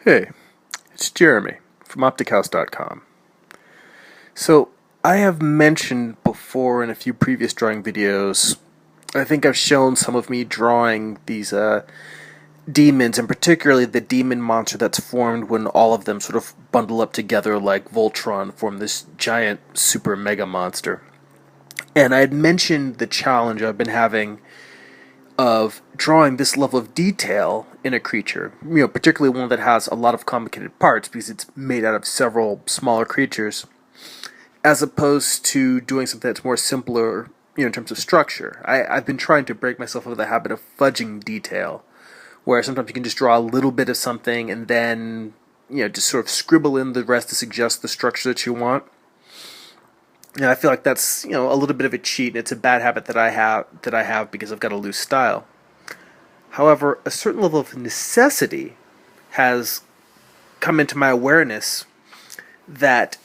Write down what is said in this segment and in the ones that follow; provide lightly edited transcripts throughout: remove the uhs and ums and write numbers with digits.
Hey, it's Jeremy from OpticHouse.com. So, I have mentioned before in a few previous drawing videos, I think I've shown some of me drawing these demons, and particularly the demon monster that's formed when all of them sort of bundle up together like Voltron, form this giant super mega monster. And I had mentioned the challenge I've been having of drawing this level of detail in a creature, particularly one that has a lot of complicated parts because it's made out of several smaller creatures, as opposed to doing something that's more simpler, in terms of structure. I've been trying to break myself of the habit of fudging detail, where sometimes you can just draw a little bit of something and then, just sort of scribble in the rest to suggest the structure that you want. And I feel like that's, a little bit of a cheat, and it's a bad habit that I have because I've got a loose style. However, a certain level of necessity has come into my awareness that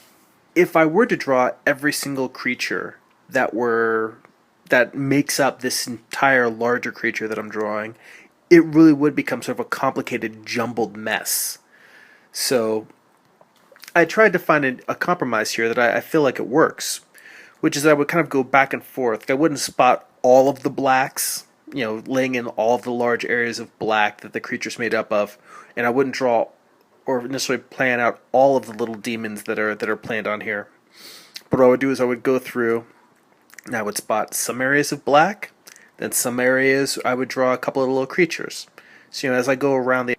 if I were to draw every single creature that makes up this entire larger creature that I'm drawing, it really would become sort of a complicated, jumbled mess. So I tried to find a compromise here that I feel like it works, which is I would kind of go back and forth. I wouldn't spot all of the blacks, laying in all of the large areas of black that the creature's made up of, and I wouldn't draw or necessarily plan out all of the little demons that are planned on here. But what I would do is I would go through and I would spot some areas of black, then some areas I would draw a couple of little creatures. So as I go around,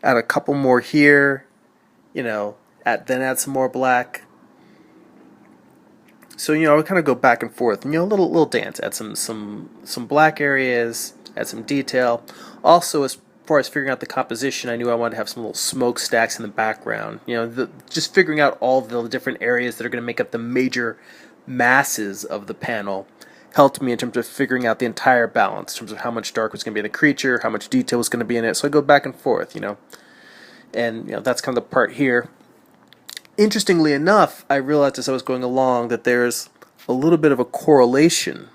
add a couple more here, then add some more black. So I would kind of go back and forth, little dance. Add some black areas, add some detail. Also, as far as figuring out the composition, I knew I wanted to have some little smokestacks in the background. Just figuring out all the different areas that are going to make up the major masses of the panel helped me in terms of figuring out the entire balance, in terms of how much dark was going to be in the creature, how much detail was going to be in it. So I go back and forth, and that's kind of the part here. Interestingly enough, I realized as I was going along that there's a little bit of a correlation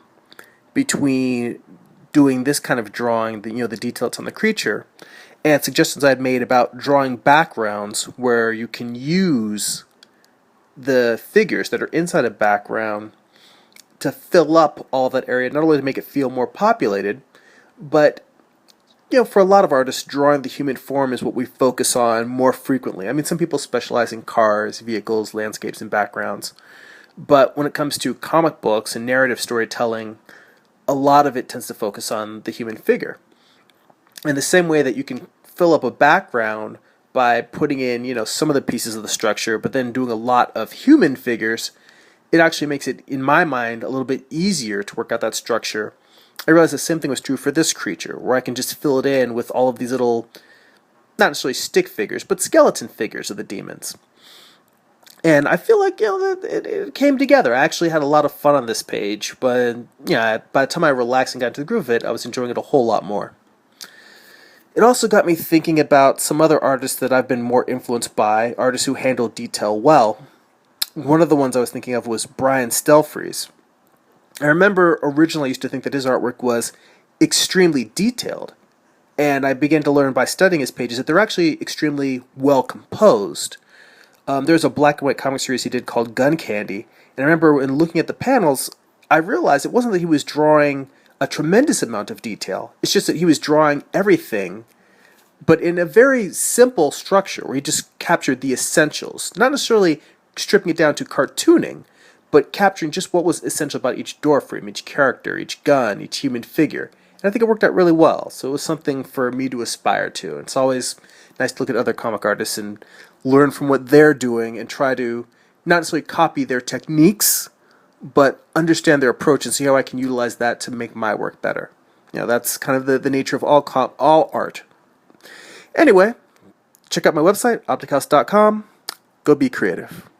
between doing this kind of drawing, the details on the creature, and suggestions I had made about drawing backgrounds where you can use the figures that are inside a background to fill up all that area, not only to make it feel more populated, but for a lot of artists, drawing the human form is what we focus on more frequently. I mean, some people specialize in cars, vehicles, landscapes, and backgrounds. But when it comes to comic books and narrative storytelling, a lot of it tends to focus on the human figure. In the same way that you can fill up a background by putting in, some of the pieces of the structure, but then doing a lot of human figures, it actually makes it, in my mind, a little bit easier to work out that structure. I realized the same thing was true for this creature, where I can just fill it in with all of these little, not necessarily stick figures, but skeleton figures of the demons. And I feel like, it came together. I actually had a lot of fun on this page, but, by the time I relaxed and got into the groove of it, I was enjoying it a whole lot more. It also got me thinking about some other artists that I've been more influenced by, artists who handle detail well. One of the ones I was thinking of was Brian Stelfreeze. I remember originally I used to think that his artwork was extremely detailed, and I began to learn by studying his pages that they're actually extremely well composed. There's a black and white comic series he did called Gun Candy, and I remember when looking at the panels, I realized it wasn't that he was drawing a tremendous amount of detail, it's just that he was drawing everything, but in a very simple structure where he just captured the essentials, not necessarily stripping it down to cartooning, but capturing just what was essential about each door frame, each character, each gun, each human figure. And I think it worked out really well, so it was something for me to aspire to. It's always nice to look at other comic artists and learn from what they're doing and try to not necessarily copy their techniques, but understand their approach and see how I can utilize that to make my work better. That's kind of the nature of all art. Anyway, check out my website, optichouse.com. Go be creative.